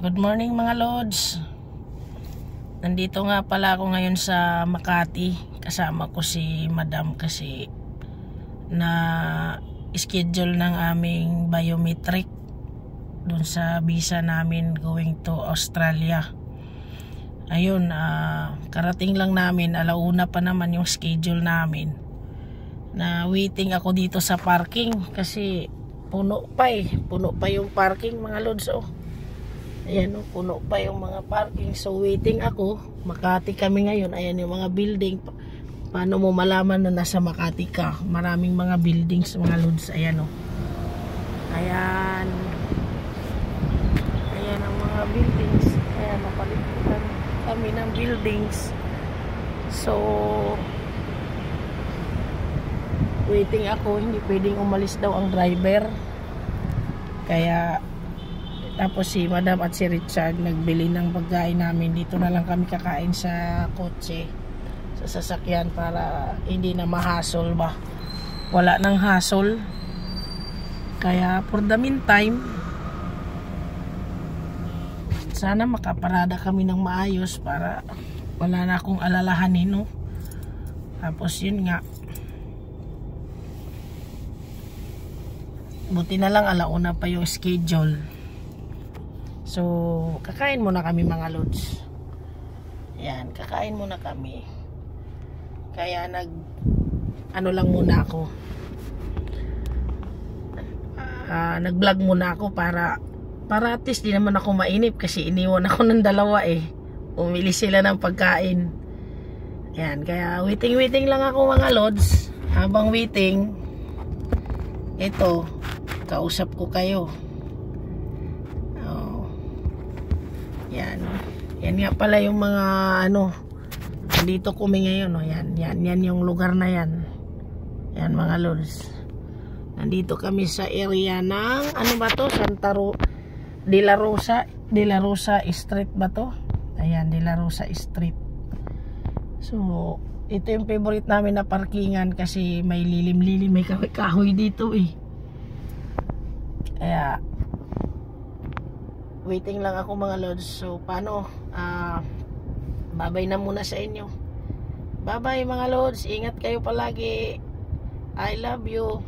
Good morning mga Lods. Nandito nga pala ako ngayon sa Makati. Kasama ko si Madam kasi na schedule ng aming biometric dun sa visa namin going to Australia. Ayun, karating lang namin, alauna pa naman yung schedule namin. Na waiting ako dito sa parking kasi puno pa yung parking mga Lods. Ayan, puno pa yung mga parking. So waiting ako. Makati kami ngayon. Ayan yung mga building. Paano mo malaman na nasa Makati ka? Maraming mga buildings mga Lods. Ayan Ayan. Ayan ang mga buildings. Ayan, napalitan kami ng buildings. So waiting ako. Hindi pwedeng umalis daw ang driver. Kaya tapos si Madam at si Richard nagbili ng pagkain namin. Dito na lang kami kakain sa kotse, sa sasakyan, para hindi na mahasol ba. Wala nang hassle. Kaya for the meantime, sana makaparada kami ng maayos para wala na akong alalahanin, no? Tapos yun nga, buti na lang alauna pa yung schedule. So, kakain muna kami mga Lods. Ayan, kakain muna kami. Kaya ano lang muna ako. Nag-vlog muna ako para at least di naman ako mainip kasi iniwan ako ng dalawa Umili sila ng pagkain. Ayan, kaya waiting lang ako mga Lods. Habang waiting, ito, kausap ko kayo. Yan nga pala yung mga dito kami ngayon. Yan yung lugar na yan. Yan mga Lods. Nandito kami sa area ng De La Rosa Street ba to? Ayan, De La Rosa Street. So ito yung favorite namin na parkingan kasi may lilim-lilim, may kahoy dito Kaya waiting lang ako mga Lods. So paano, babay na muna sa inyo. Bye bye mga Lods, ingat kayo palagi. I love you.